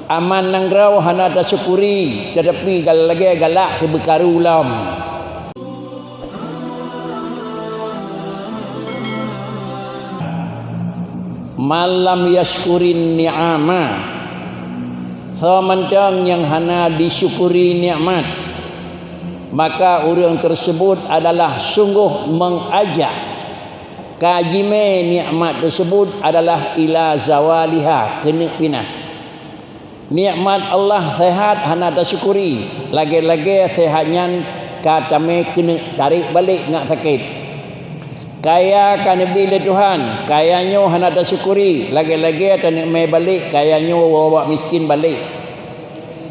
aman nang rau hana da syukuri tetapi gal lagi galak ke bekaru lam. Malam yashkurin ni'ama, samantang yang hana disyukuri nikmat, maka orang tersebut adalah sungguh mengajak kajime nikmat tersebut adalah ila zawaliha, kena pinah. Nikmat Allah sehat hana tersyukuri, lagi-lagi sehatnya katame kena tarik balik nak sakit. Kaya kan bila Tuhan, kayanya hana tersyukuri, lagi-lagi tak mai balik, kayanya bawa miskin balik.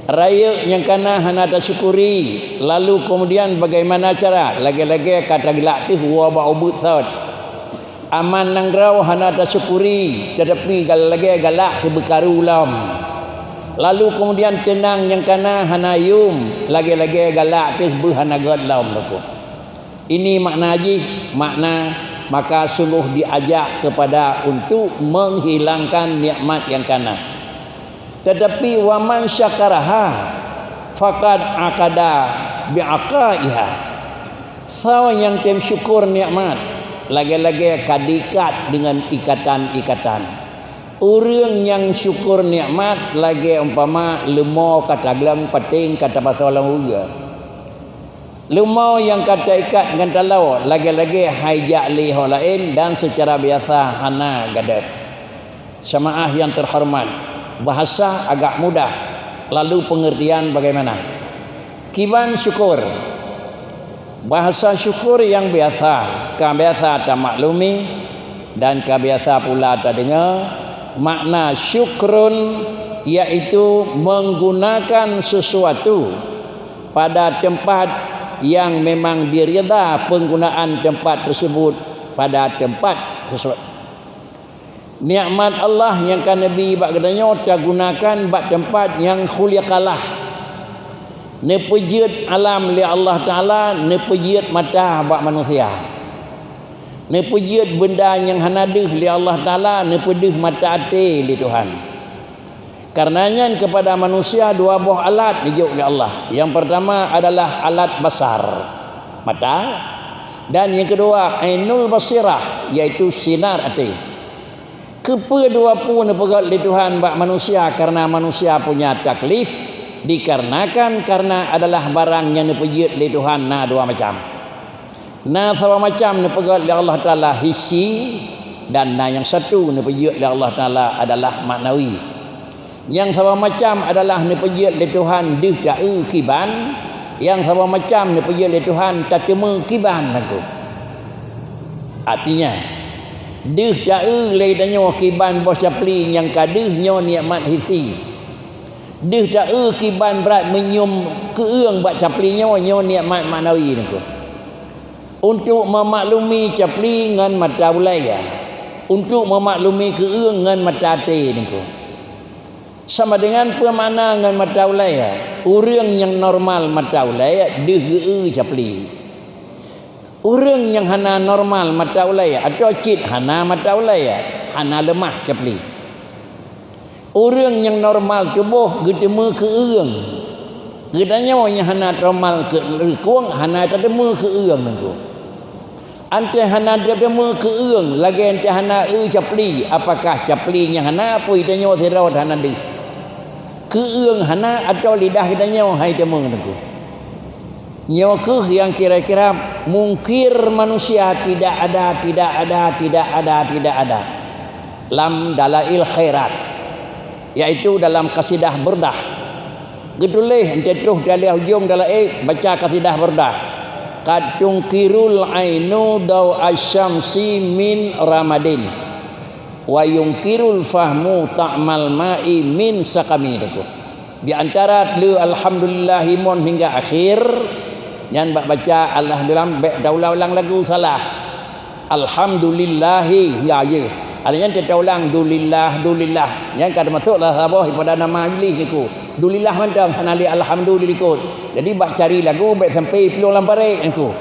Raya yang kana hana tersyukuri, lalu kemudian bagaimana cara? Lagi-lagi kata gelak tu bawa ubud saud. Aman nang rau hana tersyukuri, tetapi kalau lagi galak ke bekaru lam. Lalu kemudian tenang yang kana hana yum, lagi-lagi galak tu berhana gad lam laku. Ini makna haji, makna maka sungguh diajak kepada untuk menghilangkan nikmat yang kana. Tetapi waman syakaraha faqad aqada bi'aqaiha. Sawa yang tem syukur nikmat, lagi-lagi kadikat dengan ikatan-ikatan. Orang yang syukur nikmat lagi umpama lemau kata gelang pating kata pasal orang uga. Lemau yang kata ikat dengan talau, lagi-lagi hajak li hal lain dan secara biasa hana gada. Jamaah yang terhormat, bahasa agak mudah, lalu pengertian bagaimana? Kiban syukur, bahasa syukur yang biasa, biasa tak maklumi dan biasa pula tak dengar. Makna syukrun iaitu menggunakan sesuatu pada tempat yang memang direda penggunaan tempat tersebut pada tempat tersebut. Nikmat Allah yang kan Nabi bak katanya tak gunakan bak tempat yang khuliqalah. Ne pejit alam li Allah Taala, ne pejit mata bak manusia. Ne pejit benda yang hanadih li Allah Taala, ne pedih mata hati li Tuhan. Karenanya kepada manusia dua buah alat dijuk oleh Allah. Yang pertama adalah alat basar, mata, dan yang kedua ainul basirah, iaitu sinar hati. Kedua pun pegat oleh Tuhan bak manusia karena manusia punya taklif, dikarenakan karena adalah barang yang dipejit oleh Tuhan na dua macam. Na sama macam dipegat oleh Allah Taala hisi, dan na yang satu dipejit oleh Allah Taala adalah maknawi. Yang sama macam adalah nepejit oleh Tuhan dih da'u kiban, yang sama macam nepejit oleh Tuhan tatemu kiban aku. Artinya dih da'u leidanya kiban bos capli yang kadihnya nikmat hisi. Dih da'u kiban berat menyum keung bak caplinya nyo nikmat maknawi aku. Untuk memaklumi capli ngan mata ulaya, untuk memaklumi keung ngan mata hati aku. Sama dengan pemakna dengan mata ulaya. Orang yang normal mata ulaya diheu capli. Orang yang hana normal mata ulaya atau cit hana mata ulaya, hana lemah capli. Orang yang normal tubuh getemu keung. Gedanya yang hana normal ke kuang hana tetemu keung tu. Ante hana tetemu keung lagi ante hana capli. Apakah capli yang hana apa itanya thirau hana di? Keung hana atau lidah hidanya hai temu tu. Nyawa ke yang kira-kira mungkir manusia tidak ada. Lam dalail khairat, yaitu dalam kasidah burdah. Gedulih ente tuh dalih hujung dalam baca kasidah burdah. Qad tungkirul ainu daw asyamsi min ramadin wa yungkirul fahmu ta'mal ma'i min sakami. Di antara le alhamdulillahimun hingga akhir yang baca Allah dalam daulah-ulang lagu salah. Alhamdulillahi ya ye. Alanya kita ulang dulillah. Yang kada masuklah sabah pada nama iblis niku. Dulillah mandang hanali alhamdulillah. Jadi bak cari lagu baik sampai 10 lambarik niku.